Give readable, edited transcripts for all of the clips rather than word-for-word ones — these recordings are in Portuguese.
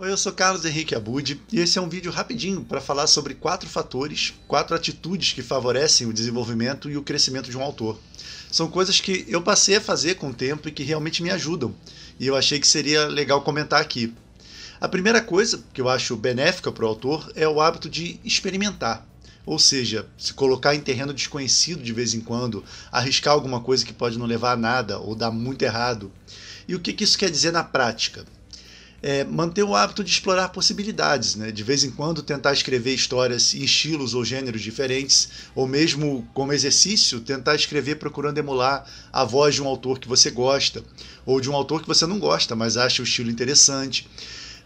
Oi, eu sou Carlos Henrique Abud e esse é um vídeo rapidinho para falar sobre 4 fatores, 4 atitudes que favorecem o desenvolvimento e o crescimento de um autor. São coisas que eu passei a fazer com o tempo e que realmente me ajudam, e eu achei que seria legal comentar aqui. A primeira coisa que eu acho benéfica para o autor é o hábito de experimentar. Ou seja, se colocar em terreno desconhecido de vez em quando, arriscar alguma coisa que pode não levar a nada ou dar muito errado. E o que isso quer dizer na prática? Manter o hábito de explorar possibilidades, né? De vez em quando tentar escrever histórias em estilos ou gêneros diferentes, ou mesmo como exercício, tentar escrever procurando emular a voz de um autor que você gosta, ou de um autor que você não gosta, mas acha o estilo interessante.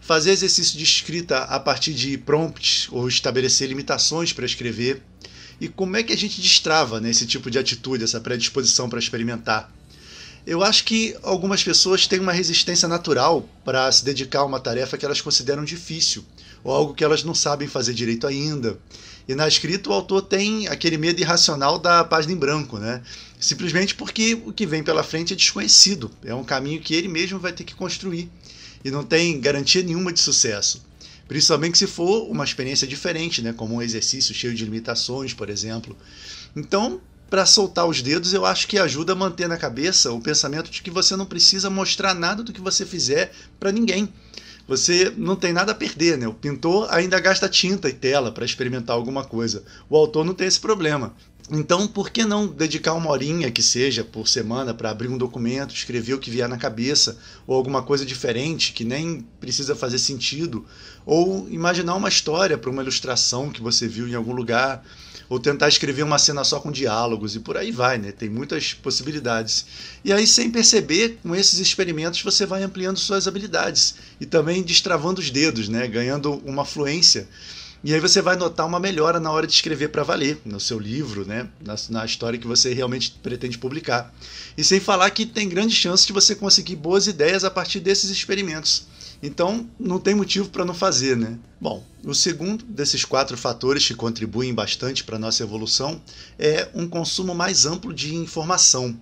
Fazer exercício de escrita a partir de prompts, ou estabelecer limitações para escrever. E como é que a gente destrava, né, esse tipo de atitude, essa predisposição para experimentar? Eu acho que algumas pessoas têm uma resistência natural para se dedicar a uma tarefa que elas consideram difícil, ou algo que elas não sabem fazer direito ainda. E na escrita o autor tem aquele medo irracional da página em branco, né? Simplesmente porque o que vem pela frente é desconhecido, é um caminho que ele mesmo vai ter que construir, e não tem garantia nenhuma de sucesso. Principalmente se for uma experiência diferente, né? Como um exercício cheio de limitações, por exemplo. Então, para soltar os dedos, eu acho que ajuda a manter na cabeça o pensamento de que você não precisa mostrar nada do que você fizer para ninguém. Você não tem nada a perder, né? O pintor ainda gasta tinta e tela para experimentar alguma coisa. O autor não tem esse problema. Então, por que não dedicar uma horinha que seja por semana para abrir um documento, escrever o que vier na cabeça, ou alguma coisa diferente que nem precisa fazer sentido, ou imaginar uma história para uma ilustração que você viu em algum lugar, ou tentar escrever uma cena só com diálogos, e por aí vai, né? Tem muitas possibilidades. E aí, sem perceber, com esses experimentos você vai ampliando suas habilidades e também destravando os dedos, né? Ganhando uma fluência. E aí você vai notar uma melhora na hora de escrever para valer, no seu livro, né? Na história que você realmente pretende publicar. E sem falar que tem grande chance de você conseguir boas ideias a partir desses experimentos. Então, não tem motivo para não fazer, né? Bom, o segundo desses 4 fatores que contribuem bastante para a nossa evolução é um consumo mais amplo de informação.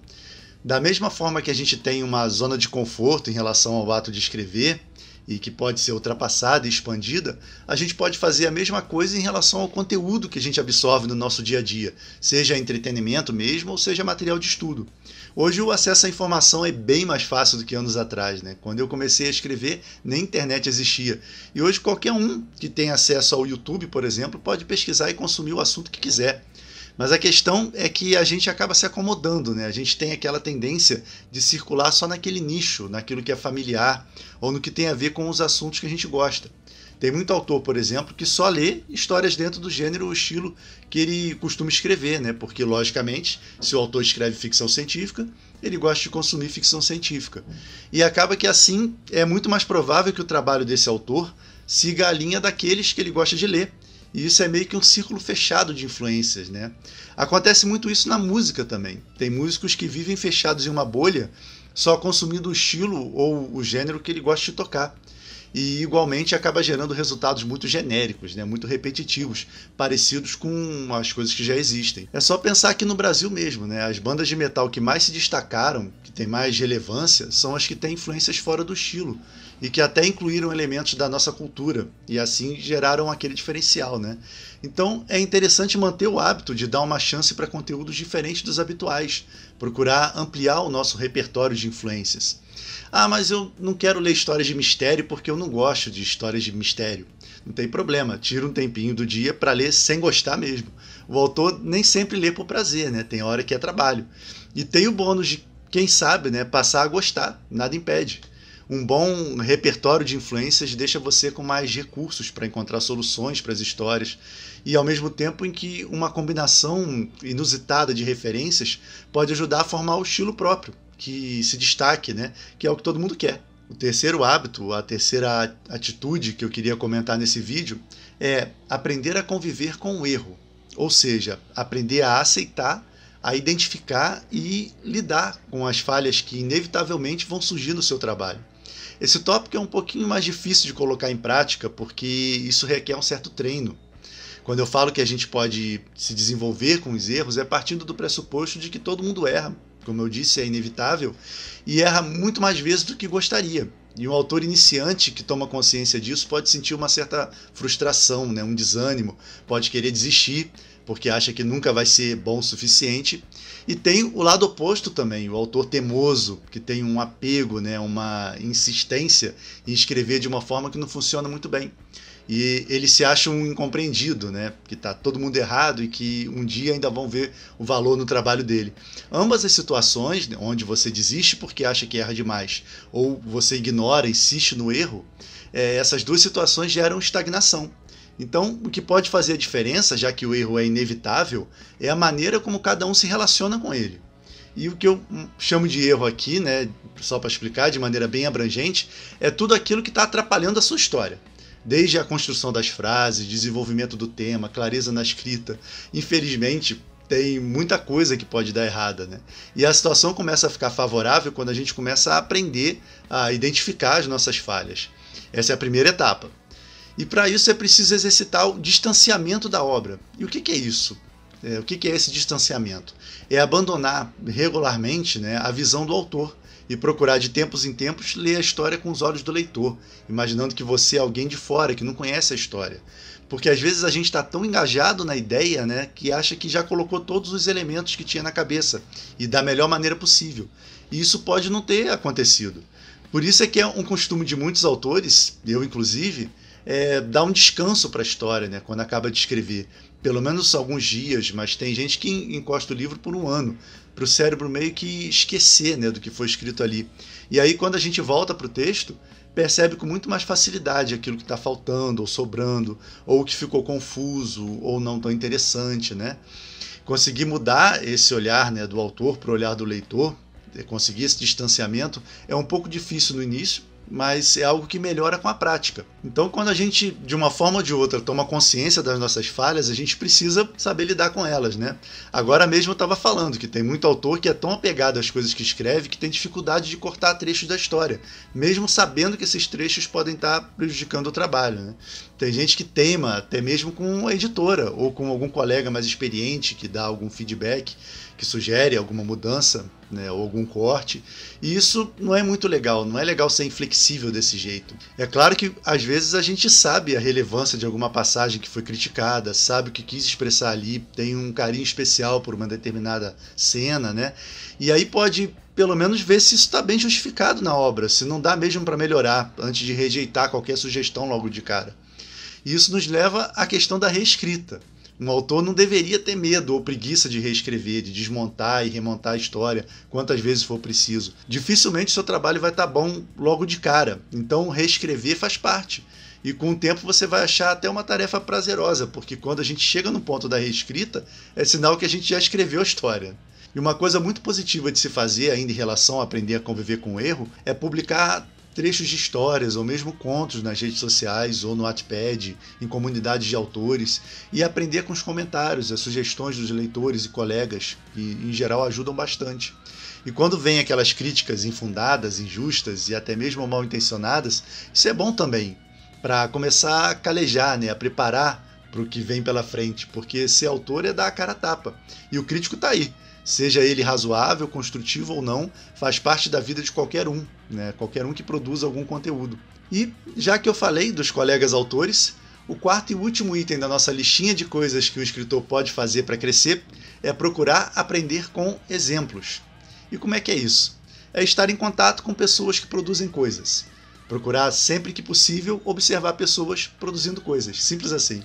Da mesma forma que a gente tem uma zona de conforto em relação ao ato de escrever, e que pode ser ultrapassada e expandida, a gente pode fazer a mesma coisa em relação ao conteúdo que a gente absorve no nosso dia a dia, seja entretenimento mesmo ou seja material de estudo. Hoje o acesso à informação é bem mais fácil do que anos atrás, né? Quando eu comecei a escrever, nem internet existia. E hoje qualquer um que tem acesso ao YouTube, por exemplo, pode pesquisar e consumir o assunto que quiser. Mas a questão é que a gente acaba se acomodando, né? A gente tem aquela tendência de circular só naquele nicho, naquilo que é familiar, ou no que tem a ver com os assuntos que a gente gosta. Tem muito autor, por exemplo, que só lê histórias dentro do gênero ou estilo que ele costuma escrever, né? Porque, logicamente, se o autor escreve ficção científica, ele gosta de consumir ficção científica. E acaba que, assim, é muito mais provável que o trabalho desse autor siga a linha daqueles que ele gosta de ler. E isso é meio que um círculo fechado de influências, né? Acontece muito isso na música também. Tem músicos que vivem fechados em uma bolha, só consumindo o estilo ou o gênero que ele gosta de tocar. E igualmente acaba gerando resultados muito genéricos, né? Muito repetitivos, parecidos com as coisas que já existem. É só pensar aqui no Brasil mesmo, né? As bandas de metal que mais se destacaram, que têm mais relevância, são as que têm influências fora do estilo e que até incluíram elementos da nossa cultura e assim geraram aquele diferencial, né? Então é interessante manter o hábito de dar uma chance para conteúdos diferentes dos habituais, procurar ampliar o nosso repertório de influências. Ah, mas eu não quero ler histórias de mistério porque eu não gosto de histórias de mistério. Não tem problema, tira um tempinho do dia para ler sem gostar mesmo. O autor nem sempre lê por prazer, né? Tem hora que é trabalho. E tem o bônus de, quem sabe, né, passar a gostar, nada impede. Um bom repertório de influências deixa você com mais recursos para encontrar soluções para as histórias e ao mesmo tempo em que uma combinação inusitada de referências pode ajudar a formar o estilo próprio, que se destaque, né? Que é o que todo mundo quer. O terceiro hábito, a terceira atitude que eu queria comentar nesse vídeo é aprender a conviver com o erro, ou seja, aprender a aceitar, a identificar e lidar com as falhas que inevitavelmente vão surgir no seu trabalho. Esse tópico é um pouquinho mais difícil de colocar em prática porque isso requer um certo treino. Quando eu falo que a gente pode se desenvolver com os erros, é partindo do pressuposto de que todo mundo erra. Como eu disse, é inevitável, e erra muito mais vezes do que gostaria. E um autor iniciante que toma consciência disso pode sentir uma certa frustração, né? Um desânimo, pode querer desistir, porque acha que nunca vai ser bom o suficiente. E tem o lado oposto também, o autor teimoso, que tem um apego, né? Uma insistência em escrever de uma forma que não funciona muito bem. E ele se acha um incompreendido, né? Que está todo mundo errado e que um dia ainda vão ver o valor no trabalho dele. Ambas as situações, onde você desiste porque acha que erra demais, ou você ignora, insiste no erro, essas duas situações geram estagnação. Então, o que pode fazer a diferença, já que o erro é inevitável, é a maneira como cada um se relaciona com ele. E o que eu chamo de erro aqui, né, só para explicar de maneira bem abrangente, é tudo aquilo que está atrapalhando a sua história. Desde a construção das frases, desenvolvimento do tema, clareza na escrita. Infelizmente, tem muita coisa que pode dar errada, né? E a situação começa a ficar favorável quando a gente começa a aprender a identificar as nossas falhas. Essa é a primeira etapa. E para isso é preciso exercitar o distanciamento da obra. E o que é isso? O que é esse distanciamento? É abandonar regularmente, né, a visão do autor e procurar de tempos em tempos ler a história com os olhos do leitor, imaginando que você é alguém de fora, que não conhece a história. Porque às vezes a gente está tão engajado na ideia, né, que acha que já colocou todos os elementos que tinha na cabeça e da melhor maneira possível. E isso pode não ter acontecido. Por isso é que é um costume de muitos autores, eu inclusive, dar um descanso para a história, né, quando acaba de escrever. Pelo menos alguns dias, mas tem gente que encosta o livro por um ano, para o cérebro meio que esquecer, né, do que foi escrito ali. E aí quando a gente volta para o texto, percebe com muito mais facilidade aquilo que está faltando, ou sobrando, ou que ficou confuso, ou não tão interessante, né? Conseguir mudar esse olhar, né, do autor para o olhar do leitor, conseguir esse distanciamento, é um pouco difícil no início, mas é algo que melhora com a prática. Então, quando a gente, de uma forma ou de outra, toma consciência das nossas falhas, a gente precisa saber lidar com elas, né? Agora mesmo eu estava falando que tem muito autor que é tão apegado às coisas que escreve que tem dificuldade de cortar trechos da história, mesmo sabendo que esses trechos podem estar prejudicando o trabalho, né? Tem gente que teima, até mesmo com a editora, ou com algum colega mais experiente que dá algum feedback, que sugere alguma mudança, né, ou algum corte, e isso não é muito legal, não é legal ser inflexível desse jeito. É claro que às vezes a gente sabe a relevância de alguma passagem que foi criticada, sabe o que quis expressar ali, tem um carinho especial por uma determinada cena, né, e aí pode pelo menos ver se isso está bem justificado na obra, se não dá mesmo para melhorar, antes de rejeitar qualquer sugestão logo de cara. E isso nos leva à questão da reescrita. Um autor não deveria ter medo ou preguiça de reescrever, de desmontar e remontar a história quantas vezes for preciso. Dificilmente seu trabalho vai estar bom logo de cara, então reescrever faz parte. E com o tempo você vai achar até uma tarefa prazerosa, porque quando a gente chega no ponto da reescrita, é sinal que a gente já escreveu a história. E uma coisa muito positiva de se fazer ainda em relação a aprender a conviver com o erro é publicar trechos de histórias ou mesmo contos nas redes sociais ou no Wattpad, em comunidades de autores, e aprender com os comentários, as sugestões dos leitores e colegas, que em geral ajudam bastante. E quando vem aquelas críticas infundadas, injustas e até mesmo mal intencionadas, isso é bom também, para começar a calejar, né, a preparar para o que vem pela frente, porque ser autor é dar a cara a tapa, e o crítico está aí. Seja ele razoável, construtivo ou não, faz parte da vida de qualquer um, né? Qualquer um que produza algum conteúdo. E, já que eu falei dos colegas autores, o quarto e último item da nossa listinha de coisas que o escritor pode fazer para crescer é procurar aprender com exemplos. E como é que é isso? É estar em contato com pessoas que produzem coisas. Procurar, sempre que possível, observar pessoas produzindo coisas. Simples assim.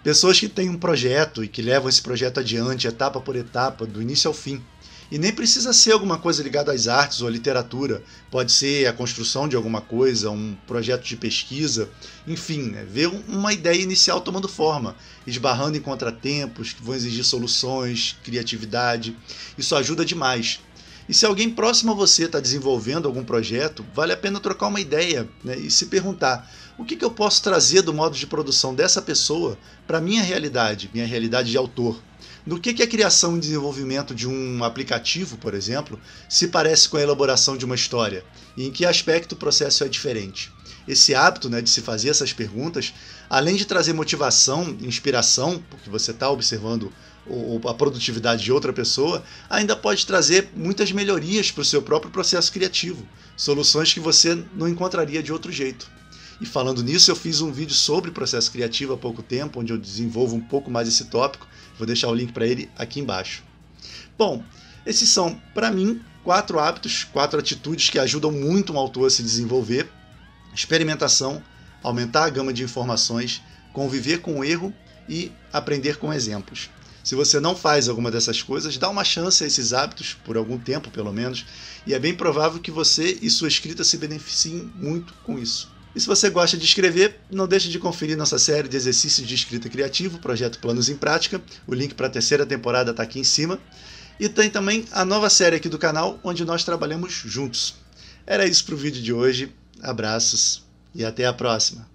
Pessoas que têm um projeto e que levam esse projeto adiante, etapa por etapa, do início ao fim. E nem precisa ser alguma coisa ligada às artes ou à literatura. Pode ser a construção de alguma coisa, um projeto de pesquisa. Enfim, né? Ver uma ideia inicial tomando forma, esbarrando em contratempos que vão exigir soluções, criatividade. Isso ajuda demais. E se alguém próximo a você está desenvolvendo algum projeto, vale a pena trocar uma ideia, né, e se perguntar: o que eu posso trazer do modo de produção dessa pessoa para a minha realidade de autor? Do que a criação e desenvolvimento de um aplicativo, por exemplo, se parece com a elaboração de uma história? E em que aspecto o processo é diferente? Esse hábito, né, de se fazer essas perguntas, além de trazer motivação e inspiração, porque você está observando ou a produtividade de outra pessoa, ainda pode trazer muitas melhorias para o seu próprio processo criativo, soluções que você não encontraria de outro jeito. E falando nisso, eu fiz um vídeo sobre processo criativo há pouco tempo, onde eu desenvolvo um pouco mais esse tópico. Vou deixar o link para ele aqui embaixo. Bom, esses são, para mim, 4 hábitos, 4 atitudes que ajudam muito um autor a se desenvolver: experimentação, aumentar a gama de informações, conviver com o erro e aprender com exemplos. Se você não faz alguma dessas coisas, dá uma chance a esses hábitos, por algum tempo pelo menos, e é bem provável que você e sua escrita se beneficiem muito com isso. E se você gosta de escrever, não deixe de conferir nossa série de exercícios de escrita criativa, Projeto Planos em Prática. O link para a 3ª temporada está aqui em cima. E tem também a nova série aqui do canal, onde nós trabalhamos juntos. Era isso para o vídeo de hoje. Abraços e até a próxima!